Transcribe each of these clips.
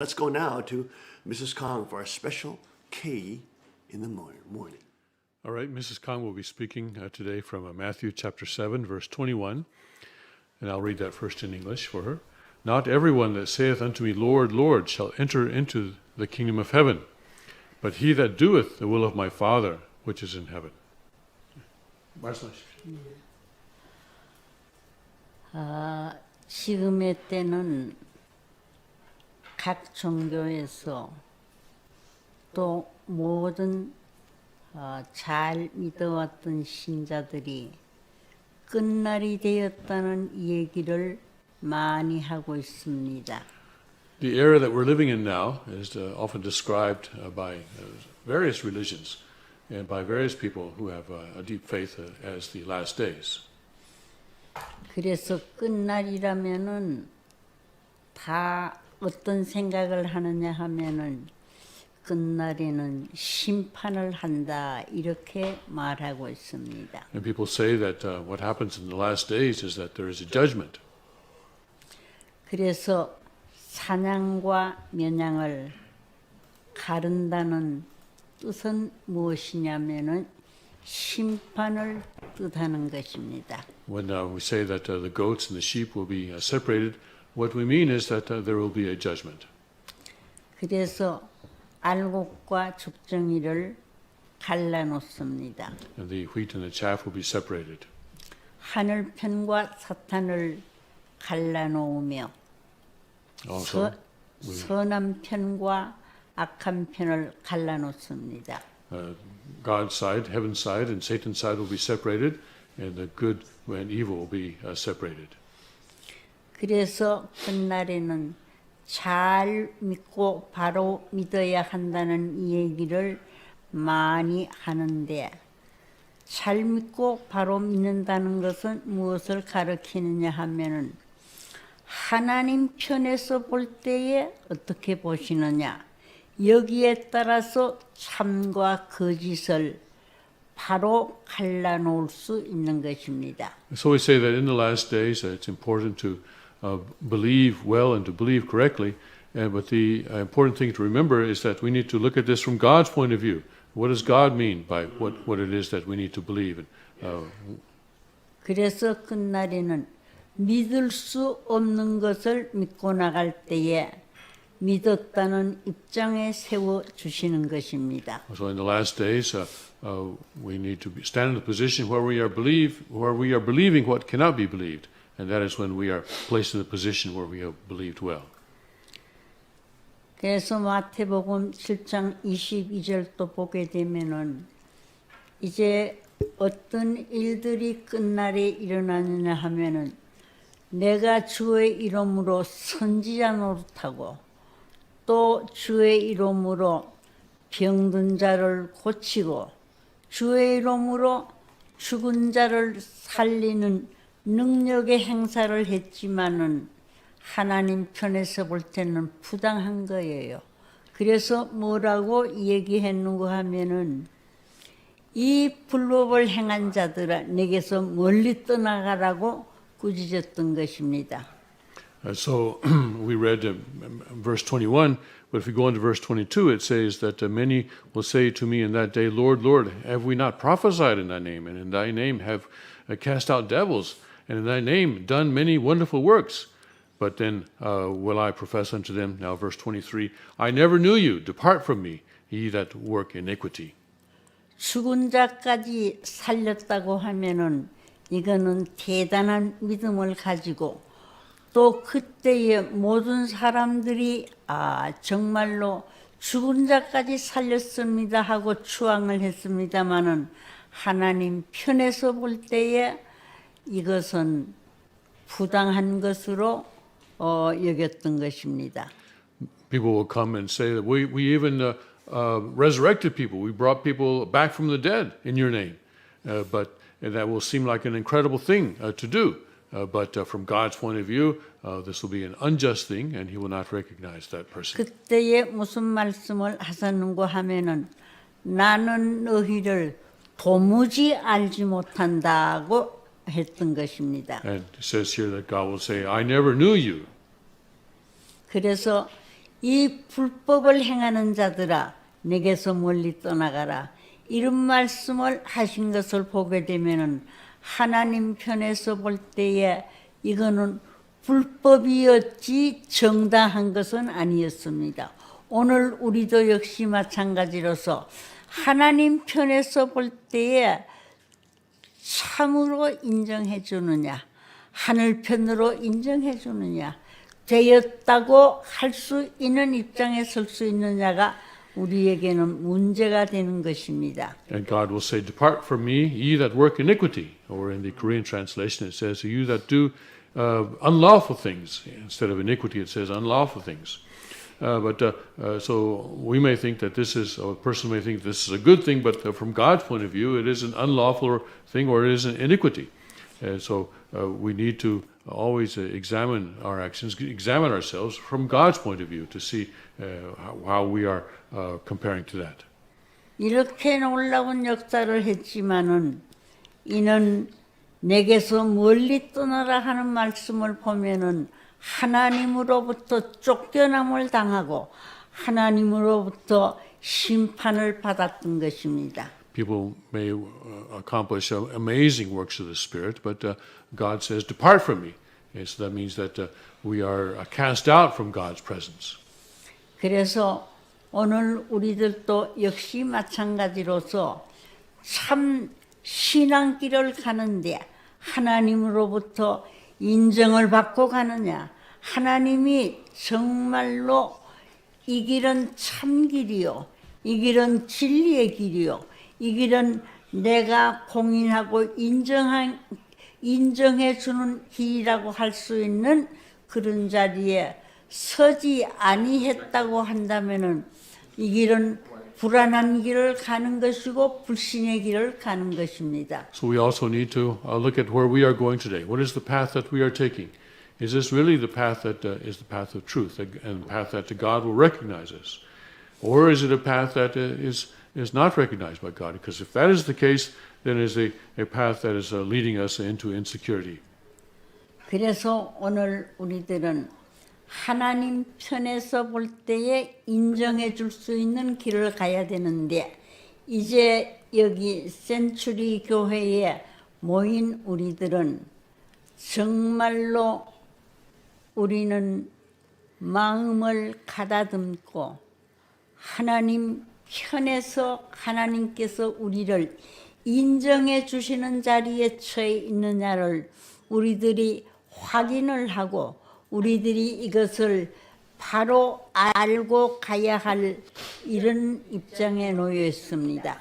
Let's go now to Mrs. Kong for a special K in the morning. All right, Mrs. Kong will be speaking today from Matthew chapter 7, verse 21. And I'll read that first in English for her. Not everyone that saith unto me, Lord, Lord, shall enter into the kingdom of heaven, but he that doeth the will of my Father which is in heaven. 말씀하십시오. 지금의 때는 각 종교에서 또 모든 잘 믿어왔던 신자들이 끝날이 되었다는 얘기를 많이 하고 있습니다. The era that we're living in now is often described by various religions and by various people who have a deep faith as the last days. 그래서 끝날이라면은 다 어떤 생각을 하느냐 하면은 끝날에는 심판을 한다 이렇게 말하고 있습니다. And people say that what happens in the last days is that there is a judgment. 그래서 사냥과 면양을 가른다는 뜻은 무엇이냐면은 심판을 뜻하는 것입니다. When we say that the goats and the sheep will be separated, what we mean is that there will be a judgment. 그래서 알곡과 죽정이를 갈라놓습니다. And the wheat and the chaff will be separated. 하늘편과 사탄을 갈라놓으며 Also, 선한 편과 악한 편을 갈라놓습니다. God's side, heaven's side, and Satan's side will be separated, and the good and evil will be separated. 그래서 끝날에는 잘 믿고 바로 믿어야 한다는 이 얘기를 많이 하는데 잘 믿고 바로 믿는다는 것은 무엇을 가리키느냐 하면은 하나님 편에서 볼 때에 어떻게 보시느냐 여기에 따라서 참과 거짓을 바로 갈라놓을 수 있는 것입니다. So we say that in the last days it's important to believe well and to believe correctly, but the important thing to remember is that we need to look at this from God's point of view. What does God mean by what it is that we need to believe? 그래서 끝날에는 믿을 수 없는 것을 믿고 나갈 때에 믿었다는 입장에 세워 주시는 것입니다. So in the last days, we need to stand in the position where we are believing what cannot be believed, and that is when we are placed in the position where we have believed well. 그래서 마태복음 7장 22절도 보게 되면은 이제 어떤 일들이 끝날에 일어나느냐 하면은 내가 주의 이름으로 선지자 노릇하고 또 주의 이름으로 병든 자를 고치고 주의 이름으로 죽은 자를 살리는 능력의 행사를 했지만은 하나님 편에서 볼 때는 부당한 거예요. 그래서 뭐라고 얘기했는가 하면은 이 불법을 행한 자들아 내게서 멀리 떠나가라고 꾸짖었던 것입니다. So we read verse 21, but if we go into verse 22, it says that many will say to me in that day, Lord, Lord, have we not prophesied in thy name, and in thy name have cast out devils, and in thy name done many wonderful works? But then will I profess unto them, now verse 23, I never knew you, depart from me, ye that work iniquity. 죽은 자까지 살렸다고 하면은 이거는 대단한 믿음을 가지고 또 그때의 모든 사람들이 정말로 죽은 자까지 살렸습니다 하고 추앙을 했습니다마는 하나님 편에서 볼 때에 이것은 부당한 것으로 여겼던 것입니다. People will come and say that we even resurrected people. We brought people back from the dead in your name. But that will seem like an incredible thing to do. But from God's point of view, this will be an unjust thing, and He will not recognize that person. 그때에 무슨 말씀을 하셨는고 하면은 나는 너희를 도무지 알지 못한다고 했던 것입니다. And it says here that God will say, I never knew you. 그래서 이 불법을 행하는 자들아 내게서 멀리 떠나가라. 이런 말씀을 하신 것을 보게 되면은 하나님 편에서 볼 때에 이거는 불법이었지 정당한 것은 아니었습니다. 오늘 우리도 역시 마찬가지로서 하나님 편에서 볼 때에 참으로 인정해 주느냐, 하늘 편으로 인정해 주느냐, 되었다고 할 수 있는 입장에 설 수 있느냐가 우리에게는 문제가 되는 것입니다. And God will say, "Depart from me, ye that work iniquity." Or in the Korean translation, it says, "You that do unlawful things." Instead of iniquity, it says unlawful things. So we may think that this is, or a person may think this is a good thing, but from God's point of view, it is an unlawful thing or it is an iniquity. So we need to always examine our actions, examine ourselves from God's point of view to see how we are comparing to that. 이렇게 놀라운 역사를 했지만은 이는 내게서 멀리 떠나라 하는 말씀을 보면은 하나님으로부터 쫓겨남을 당하고 하나님으로부터 심판을 받았던 것입니다. People may accomplish amazing works of the Spirit, but God says, "Depart from me." And so that means that we are cast out from God's presence. 그래서 오늘 우리들도 역시 마찬가지로서 참 신앙길을 가는데 하나님으로부터 인정을 받고 가느냐, 하나님이 정말로 이 길은 참 길이요, 이 길은 진리의 길이요, 이 길은 내가 공인하고 인정해 주는 길이라고 할 수 있는 그런 자리에 서지 아니했다고 한다면은 이 길은 불안한 길을 가는 것이고 불신의 길을 가는 것입니다. So we also need to look at where we are going today. What is the path that we are taking? Is this really the path that is the path of truth and the path that God will recognize us? Or is it a path that is not recognized by God? Because if that is the case, then it is a path that is leading us into insecurity. 그래서 오늘 우리들은 하나님 편에서 볼 때에 인정해 줄 수 있는 길을 가야 되는데 이제 여기 센츄리 교회에 모인 우리들은 정말로 우리는 마음을 가다듬고 하나님 편에서 하나님께서 우리를 인정해 주시는 자리에 처해 있느냐를 우리들이 확인을 하고 우리들이 이것을 바로 알고 가야 할 이런 입장에 놓여 있습니다.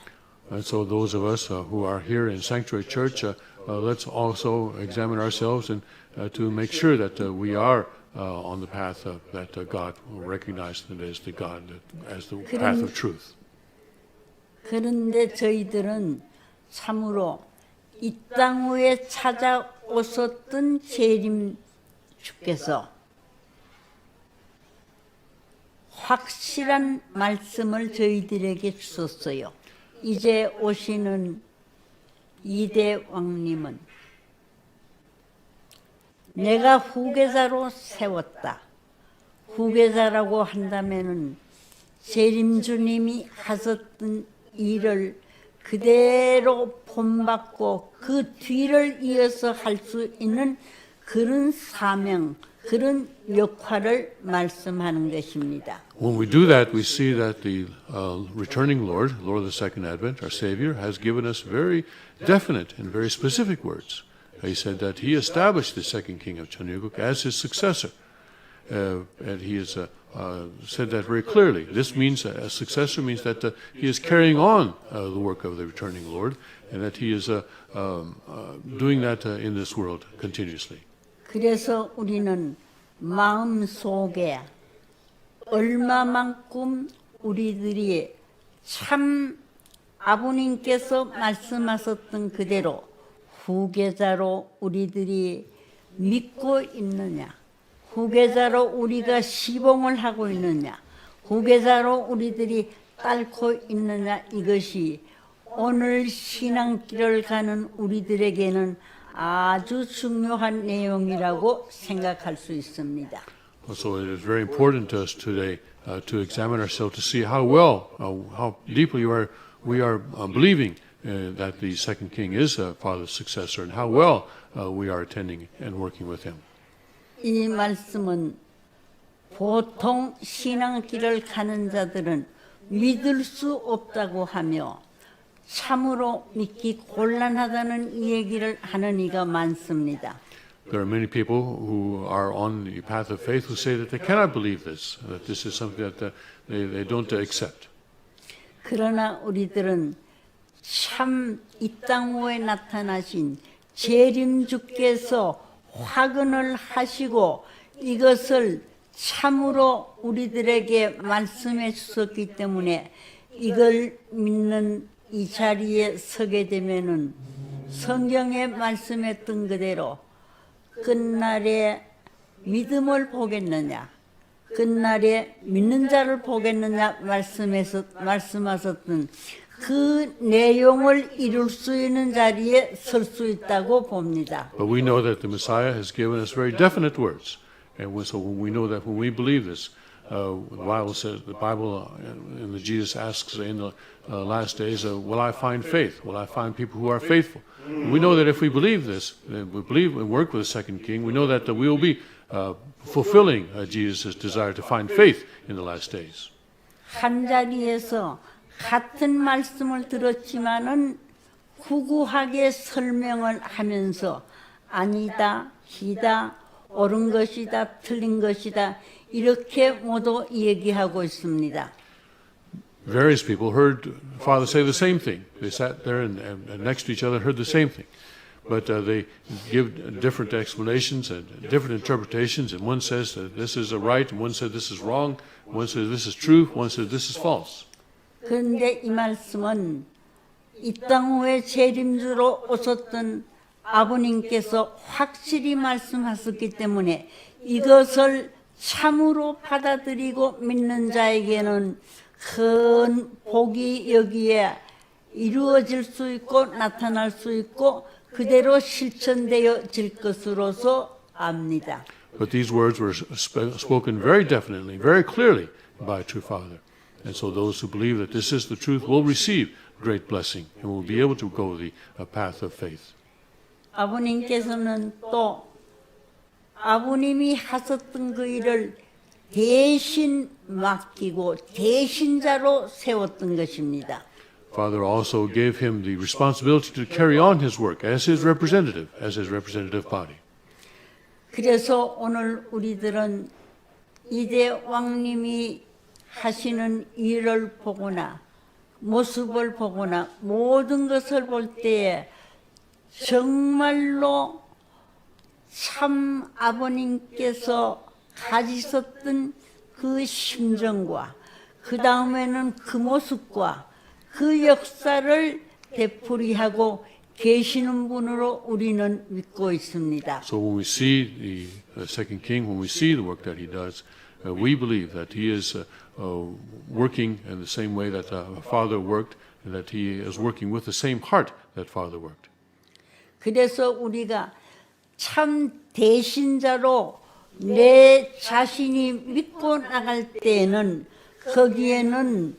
And so those of us who are here in Sanctuary Church, let's also examine ourselves and to make sure that we are on the path that God will recognize that as the God, as the path of truth. 그런데 저희들은 참으로 이 땅 위에 찾아오셨던 재림 주께서 확실한 말씀을 저희들에게 주셨어요. 이제 오시는 이대 왕님은 내가 후계자로 세웠다. 후계자라고 한다면은 재림주님이 하셨던 일을 그대로 본받고 그 뒤를 이어서 할 수 있는 그런 사명, 그런 역할을 말씀하는 것입니다. When we do that, we see that the returning Lord, Lord of the Second Advent, our Savior, has given us very definite and very specific words. He said that He established the second king of Chanuguk as His successor. And He has said that very clearly. This means a successor means that He is carrying on the work of the returning Lord, and that He is doing that in this world continuously. 그래서 우리는 마음속에 얼마만큼 우리들이 참 아버님께서 말씀하셨던 그대로 후계자로 우리들이 믿고 있느냐, 후계자로 우리가 시봉을 하고 있느냐, 후계자로 우리들이 따르고 있느냐, 이것이 오늘 신앙길을 가는 우리들에게는 아주 중요한 내용이라고 생각할 수 있습니다. So it is very important to us today to examine ourselves to see how well, how deeply we are believing that the second king is Father's successor, and how well we are attending and working with him. 이 말씀은 보통 신앙길을 가는 자들은 믿을 수 없다고 하며 참으로 믿기 곤란하다는 이 얘기를 하는 이가 많습니다. There are many people who are on the path of faith who say that they cannot believe this, that this is something that they don't accept. 그러나 우리들은 참 이 땅 위에 나타나신 재림주께서 확언을 하시고 이것을 참으로 우리들에게 말씀해 주셨기 때문에 이걸 믿는 이 자리에 서게 되면은 성경에 말씀했던 그대로 끝날에 믿음을 보겠느냐, 끝날에 믿는 자를 보겠느냐 말씀하셨던 그 내용을 이룰 수 있는 자리에 설 수 있다고 봅니다. But we know that the Messiah has given us very definite words, and so we know that when we believe this, the Bible says, and Jesus asks in the last days, will I find faith? Will I find people who are faithful? We know that if we believe this, we believe and work with the second king, we know that we will be fulfilling Jesus' desire to find faith in the last days. 한 자리에서 같은 말씀을 들었지만은 구구하게 설명을 하면서 아니다, 희다, 옳은 것이다, 틀린 것이다 이렇게 모두 얘기하고 있습니다. Various people heard Father say the same thing. They sat there and next to each other and heard the same thing. But they give different explanations and different interpretations, and one says that this is right, and one says this is wrong, one says this is true, one says this is false. 그런데 이 말씀은 이 땅 위에 재림주로 오셨던 아버님께서 확실히 말씀하셨기 때문에 이것을 참으로 받아들이고 믿는 자에게는 큰 복이 여기에 이루어질 수 있고 나타날 수 있고 그대로 실천되어질 것으로서 압니다. But these words were spoken very definitely, very clearly by true Father. And so those who believe that this is the truth will receive great blessing and will be able to go the path of faith. 아버님께서는 또 아버님이 하셨던 그 일을 대신 맡기고 대신자로 세웠던 것입니다. Father also gave him the responsibility to carry on his work as his representative body. 그래서 오늘 우리들은 이대 왕님이 하시는 일을 보거나 모습을 보거나 모든 것을 볼 때에 정말로 참 아버님께서 가지셨던 그 심정과 그 다음에는 그 모습과 그 역사를 되풀이하고 계시는 분으로 우리는 믿고 있습니다. So when we see the second king, when we see the work that he does, we believe that he is working in the same way that Father worked, and that he is working with the same heart that Father worked. 그래서 우리가 참 대신자로 내 자신이 믿고 나갈 때에는 거기에는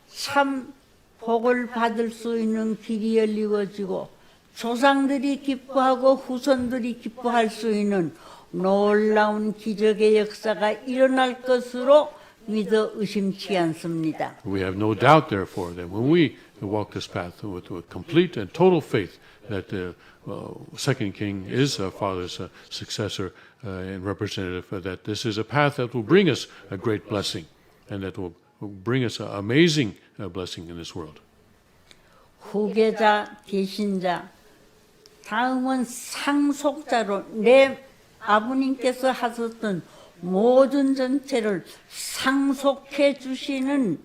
참 복을 받을 수 있는 길이 열리워지고 조상들이 기뻐하고 후손들이 기뻐할 수 있는 놀라운 기적의 역사가 일어날 것으로 믿어 의심치 않습니다. We have no doubt, therefore, that when we walk this path with complete and total faith that the second king is Father's successor and representative, that this is a path that will bring us a great blessing and that will bring us an amazing blessing in this world. 후계자, 대신자, 다음은 상속자로 내 아버님께서 하셨던 모든 전체를 상속해 주시는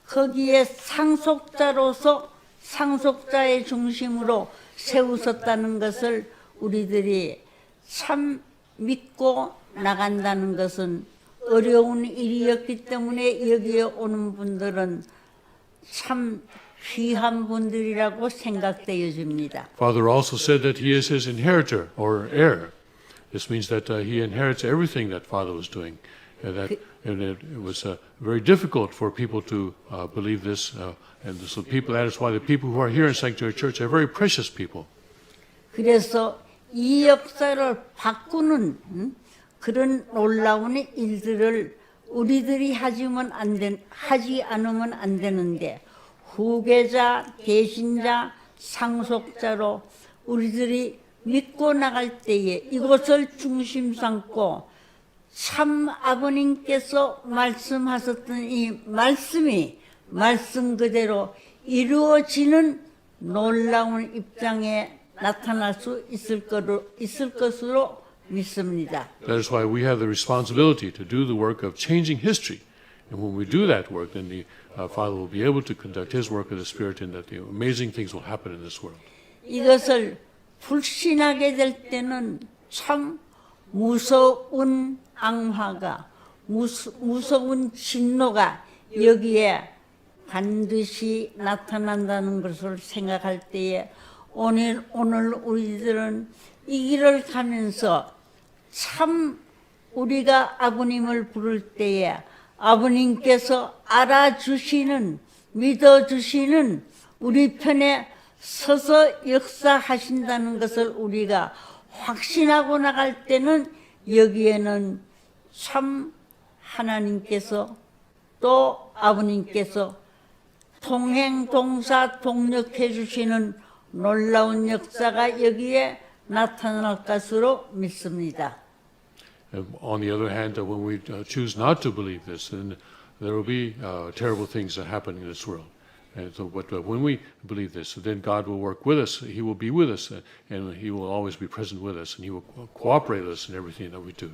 거기에 상속자로서 상속자의 중심으로 세우셨다는 것을 우리들이 참 믿고 나간다는 것은 어려운 일이었기 때문에 여기에 오는 분들은 참 귀한 분들이라고 생각되어집니다. Father also said that he is his inheritor or heir. This means that he inherits everything that Father was doing. And it was very difficult for people to believe this. And so that is why the people who are here in Sanctuary Church are very precious people. 그래서 이 역사를 바꾸는 그런 놀라운 일들을 우리들이 하지 않으면 안 되는데 후계자, 대신자, 상속자로 우리들이 믿고 나갈 때에 이것을 중심 삼고 참 아버님께서 말씀하셨던 이 말씀이 말씀 그대로 이루어지는 놀라운 입장에 나타날 수 있을 것으로 믿습니다. That is why we have the responsibility to do the work of changing history. And when we do that work, then the Father will be able to conduct His work of the Spirit and that the amazing things will happen in this world. 이것을 불신하게 될 때는 참 무서운 앙화가 무서운 진노가 여기에 반드시 나타난다는 것을 생각할 때에 오늘 우리들은 이 길을 가면서 참 우리가 아버님을 부를 때에 아버님께서 알아주시는 믿어주시는 우리 편에 서서 역사하신다는 것을 우리가 확신하고 나갈 때는 여기에는 참 하나님께서 또 아버님께서 동행 동사 동력해 주시는 놀라운 역사가 여기에 나타날 것으로 믿습니다. On the other hand, when we choose not to believe this, then there will be terrible things that happen in this world. And so, but when we believe this, then God will work with us. He will be with us, and He will always be present with us, and He will cooperate with us in everything that we do.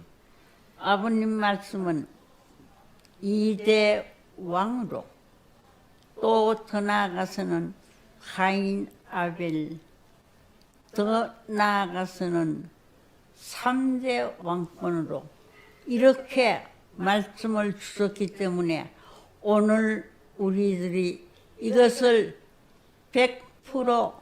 아버님 말씀은 2대 왕으로 또 더 나아가서는 가인, 아벨, 더 나아가서는 3대 왕권으로 이렇게 말씀을 주셨기 때문에 오늘 우리들이 이것을 100%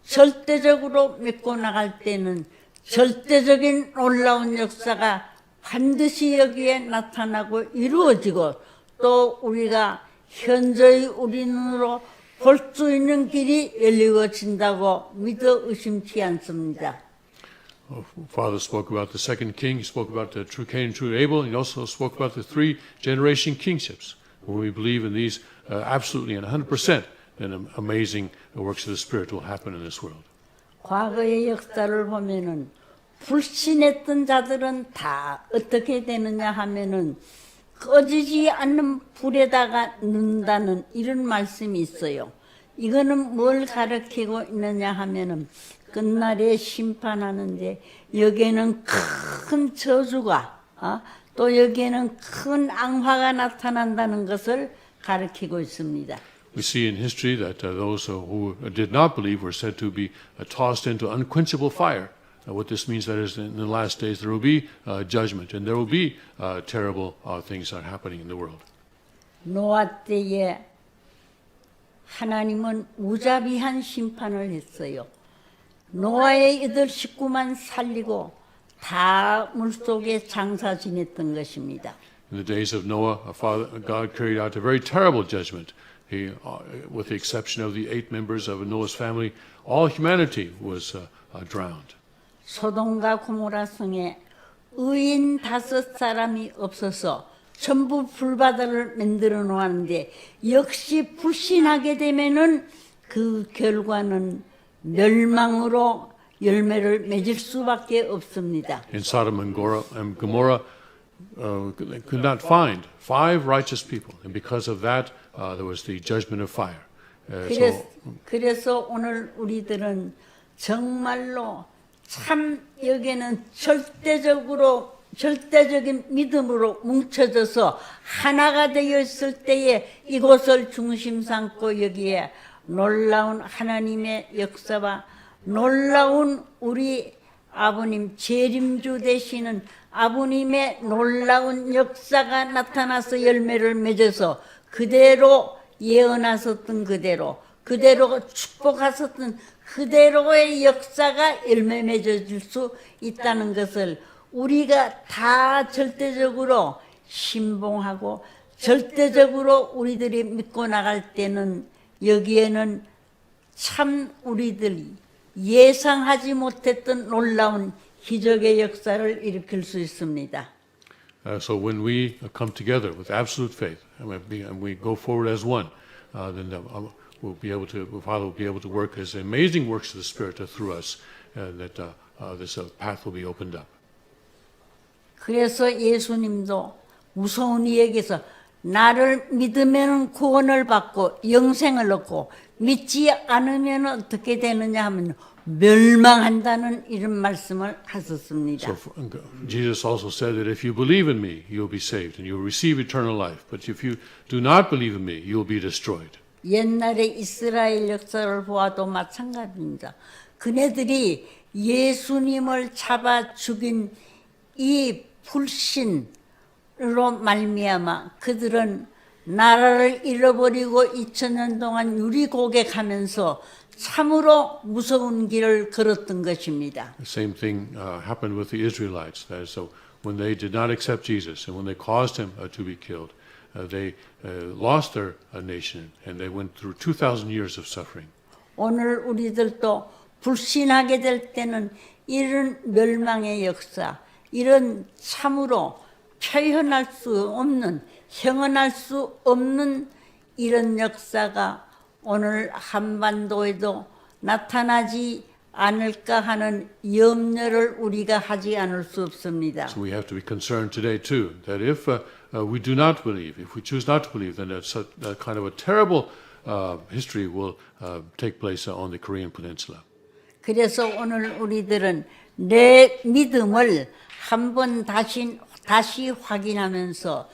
절대적으로 믿고 나갈 때는 절대적인 놀라운 역사가 반드시 여기에 나타나고 이루어지고 또 우리가 현저히 우리 눈으로 볼 수 있는 길이 열리워진다고 믿어 의심치 않습니다. Father spoke about the second king. He spoke about the true Cain and true Abel. He also spoke about the 3-generation kingships. When we believe in these absolutely and 100%, then amazing works of the Spirit will happen in this world. 과거의 역사를 보면은 불신했던 자들은 다 어떻게 되느냐 하면은 꺼지지 않는 불에다가 넣는다는 이런 말씀이 있어요. 이거는 뭘 가르치고 있느냐 하면은 끝날에 심판하는데 여기에는 큰 저주가 또 여기에는 큰 앙화가 나타난다는 것을 가르치고 있습니다. We see in history that those who did not believe were said to be tossed into unquenchable fire. What this means that is in the last days there will be judgment and there will be terrible things that are happening in the world. 노아 때에 하나님은 무자비한 심판을 했어요. 노아의 8 식구만 살리고 다 물속에 장사 지냈던 것입니다. In the days of Noah, God carried out a very terrible judgment. He, with the exception of the 8 members of Noah's family, all humanity was drowned. 소돔과 고모라 성에 의인 5 없어서 전부 불바다를 만들어 놓았는데 역시 불신하게 되면은 그 결과는 멸망으로 열매를 맺을 수밖에 없습니다. In Sodom and Gomorrah, they could not find 5 righteous people, and because of that, there was the judgment of fire. 그래서 오늘 우리들은 정말로 참 여기는 절대적인 믿음으로 뭉쳐져서 하나가 되어 있을 때에 이곳을 중심 삼고 여기에 놀라운 하나님의 역사와 놀라운 우리 아버님 재림주 되시는 아버님의 놀라운 역사가 나타나서 열매를 맺어서 그대로 예언하셨던 그대로 축복하셨던 그대로의 역사가 열매 맺어질 수 있다는 것을 우리가 다 절대적으로 신봉하고 절대적으로 우리들이 믿고 나갈 때는 여기에는 참 우리들이 예상하지 못했던 놀라운 기적의 역사를 일으킬 수 있습니다. So when we come together with absolute faith and we go forward as one, then we'll be able to, Father will be able to work His amazing works of the Spirit through us, that this path will be opened up. 그래서 예수님도 무서운 이에게서 나를 믿으면 구원을 받고 영생을 얻고 믿지 않으면 어떻게 되느냐 하면 멸망한다는 이런 말씀을 하셨습니다. So Jesus also said that if you believe in me, you'll be saved and you'll receive eternal life. But if you do not believe in me, you'll be destroyed. 옛날에 이스라엘 역사를 보아도 마찬가지입니다. 그네들이 예수님을 잡아 죽인 이 불신으로 말미암아 그들은 나라를 잃어버리고 2000년 동안 유리고개하면서 참으로 무서운 길을 걸었던 것입니다. The same thing happened with the Israelites. That is, so when they did not accept Jesus and when they caused him to be killed, they lost their nation and they went through 2,000 years of suffering. 오늘 우리들도 불신하게 될 때는 이런 멸망의 역사, 이런 참으로 표현할 수 없는, 형언할 수 없는 이런 역사가 오늘 한반도에도 나타나지 않을까 하는 염려를 우리가 하지 않을 수 없습니다. So we have to be concerned today too that if we do not believe, if we choose not to believe, then that kind of a terrible history will take place on the Korean Peninsula. 그래서 오늘 우리들은 내 믿음을 한번 다시 확인하면서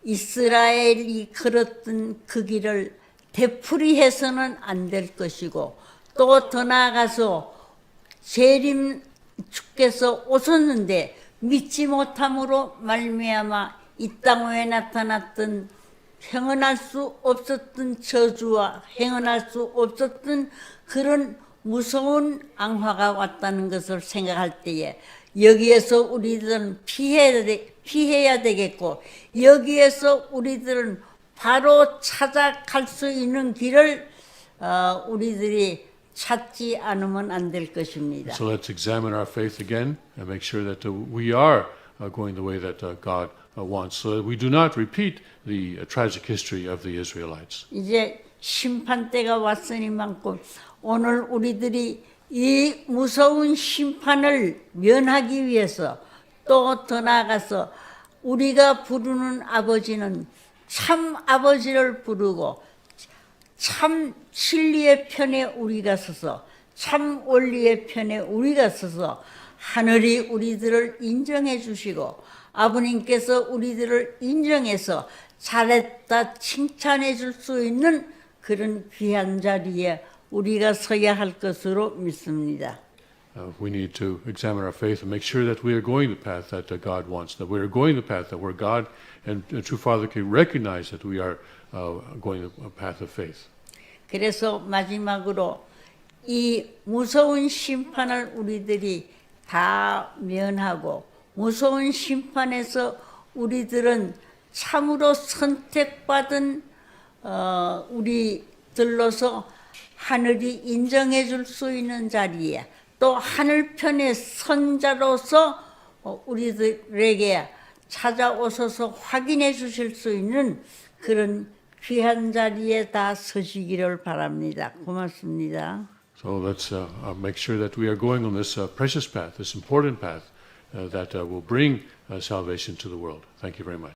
이스라엘이 걸었던 그 길을 되풀이해서는 안 될 것이고 또 더 나아가서 재림 주께서 오셨는데 믿지 못함으로 말미암아 이 땅에 나타났던 행언할 수 없었던 저주와 행언할 수 없었던 그런 무서운 앙화가 왔다는 것을 생각할 때에 여기에서 우리들은 피해야 되겠고 여기에서 우리들은 바로 찾아갈 수 있는 길을 우리들이 찾지 않으면 안 될 것입니다. So let's examine our faith again and make sure that we are going the way that God wants, so that we do not repeat the tragic history of the Israelites. 이제 심판 때가 왔으니만큼 오늘 우리들이 이 무서운 심판을 면하기 위해서 또 더 나아가서 우리가 부르는 아버지는 참 아버지를 부르고 참 진리의 편에 우리가 서서 참 원리의 편에 우리가 서서 하늘이 우리들을 인정해 주시고 아버님께서 우리들을 인정해서 잘했다 칭찬해 줄 수 있는 그런 귀한 자리에 우리가 서야 할 것으로 믿습니다. We need to examine our faith and make sure that we are going the path that God wants, that we are going the path that where God and true Father can recognize that we are going a path of faith. 그래서 마지막으로 이 무서운 심판을 우리들이 다 면하고 무서운 심판에서 우리들은 참으로 선택받은 우리들로서 하늘이 인정해 줄 수 있는 자리에 또 하늘편의 선자로서 우리들에게 찾아오셔서 확인해 주실 수 있는 그런 귀한 자리에 다 서시기를 바랍니다. 고맙습니다. So let's make sure that we are going on this precious path, this important path that will bring salvation to the world. Thank you very much.